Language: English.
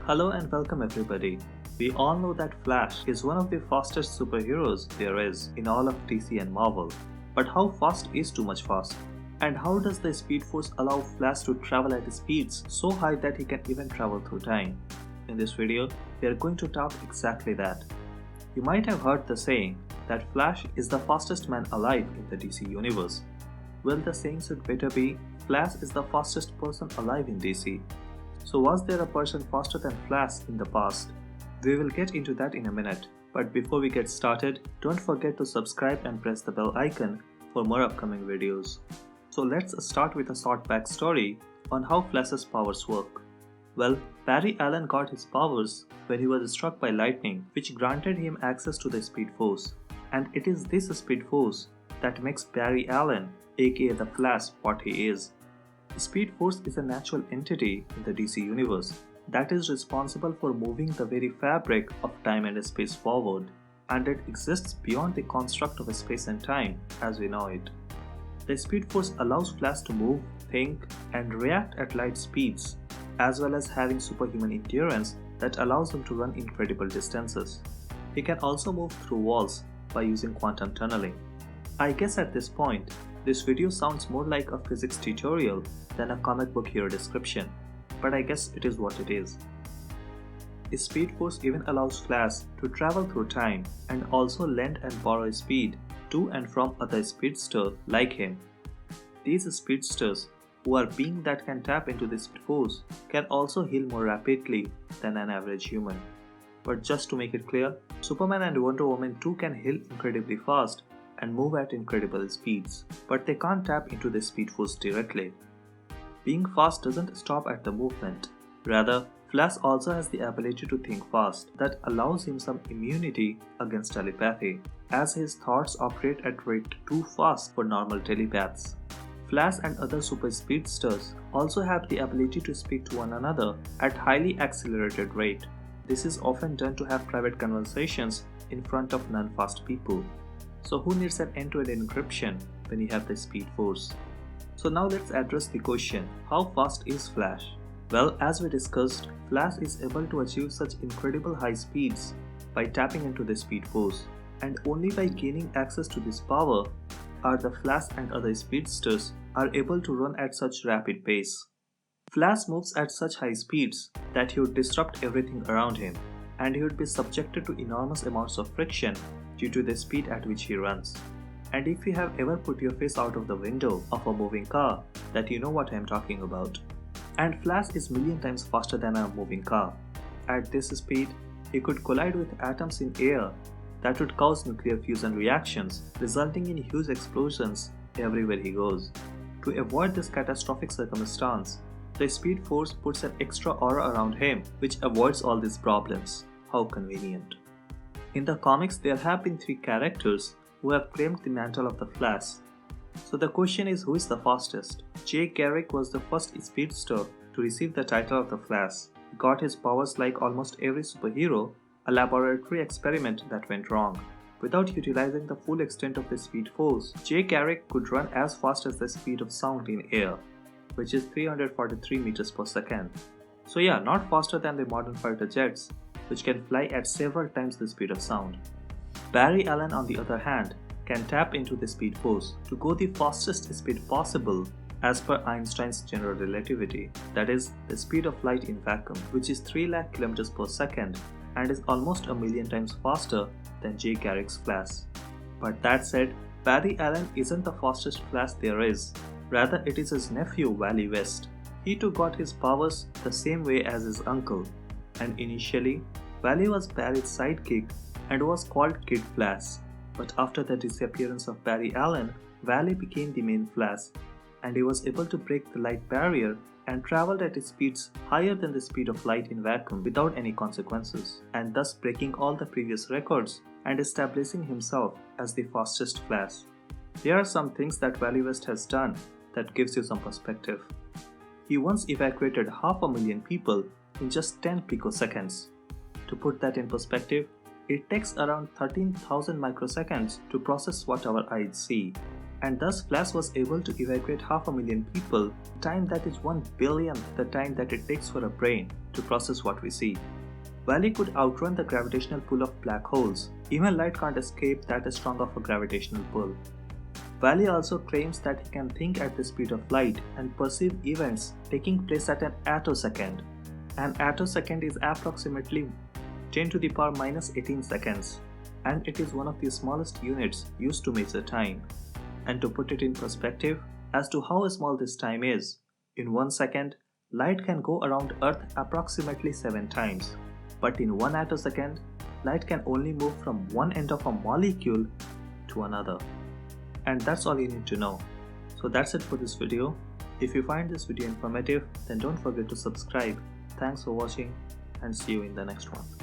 Hello and welcome everybody. We all know that Flash is one of the fastest superheroes there is in all of DC and Marvel. But how fast is too much fast? And how does the Speed Force allow Flash to travel at speeds so high that he can even travel through time? In this video, we are going to talk exactly that. You might have heard the saying that Flash is the fastest man alive in the DC universe. Well, the saying should better be Flash is the fastest person alive in DC. So was there a person faster than Flash in the past? We will get into that in a minute, but before we get started, don't forget to subscribe and press the bell icon for more upcoming videos. So let's start with a short backstory on how Flash's powers work. Well, Barry Allen got his powers when he was struck by lightning, which granted him access to the Speed Force. And it is this Speed Force that makes Barry Allen, aka the Flash, what he is. The Speed Force is a natural entity in the DC universe that is responsible for moving the very fabric of time and space forward, and it exists beyond the construct of space and time as we know it. The Speed Force allows Flash to move, think, and react at light speeds, as well as having superhuman endurance that allows him to run incredible distances. He can also move through walls by using quantum tunneling. I guess at this point, this video sounds more like a physics tutorial than a comic book hero description, but I guess it is what it is. The Speed Force even allows Flash to travel through time and also lend and borrow speed to and from other speedsters like him. These speedsters, who are beings that can tap into the Speed Force, can also heal more rapidly than an average human. But just to make it clear, Superman and Wonder Woman too can heal incredibly fast and move at incredible speeds, but they can't tap into the Speed Force directly. Being fast doesn't stop at the movement. Rather, Flash also has the ability to think fast that allows him some immunity against telepathy, as his thoughts operate at rate too fast for normal telepaths. Flash and other super speedsters also have the ability to speak to one another at highly accelerated rate. This is often done to have private conversations in front of non-fast people. So who needs an end-to-end encryption when you have the Speed Force? So now let's address the question, how fast is Flash? Well, as we discussed, Flash is able to achieve such incredible high speeds by tapping into the Speed Force, and only by gaining access to this power are the Flash and other speedsters are able to run at such rapid pace. Flash moves at such high speeds that he would disrupt everything around him, and he would be subjected to enormous amounts of friction due to the speed at which he runs. And if you have ever put your face out of the window of a moving car, that you know what I am talking about. And Flash is million times faster than a moving car. At this speed, he could collide with atoms in air that would cause nuclear fusion reactions, resulting in huge explosions everywhere he goes. To avoid this catastrophic circumstance, the Speed Force puts an extra aura around him which avoids all these problems. How convenient. In the comics, there have been 3 characters who have claimed the mantle of the Flash. So the question is, who is the fastest? Jay Garrick was the first speedster to receive the title of the Flash. He got his powers like almost every superhero, a laboratory experiment that went wrong. Without utilizing the full extent of the Speed Force, Jay Garrick could run as fast as the speed of sound in air, which is 343 meters per second. So yeah, not faster than the modern fighter jets, which can fly at several times the speed of sound. Barry Allen, on the other hand, can tap into the Speed Force to go the fastest speed possible as per Einstein's general relativity, that is, the speed of light in vacuum, which is 3 lakh kilometers per second and is almost a million times faster than Jay Garrick's Flash. But that said, Barry Allen isn't the fastest Flash there is, rather it is his nephew Wally West. He too got his powers the same way as his uncle, and initially, Wally was Barry's sidekick and was called Kid Flash. But after the disappearance of Barry Allen, Wally became the main Flash, and he was able to break the light barrier and traveled at speeds higher than the speed of light in vacuum without any consequences, and thus breaking all the previous records and establishing himself as the fastest Flash. There are some things that Wally West has done that gives you some perspective. He once evacuated 500,000 people in just 10 picoseconds. To put that in perspective, it takes around 13,000 microseconds to process what our eyes see, and thus Flash was able to evacuate 500,000 people, a time that is 1 billionth the time that it takes for a brain to process what we see. While he could outrun the gravitational pull of black holes, even light can't escape that strong of a gravitational pull. Valley also claims that he can think at the speed of light and perceive events taking place at an attosecond. An attosecond is approximately 10 to the power minus 18 seconds, and it is one of the smallest units used to measure time. And to put it in perspective as to how small this time is, in 1 second, light can go around Earth approximately 7 times. But in 1 attosecond, light can only move from one end of a molecule to another. And that's all you need to know. So that's it for this video. If you find this video informative, then don't forget to subscribe. Thanks for watching and see you in the next one.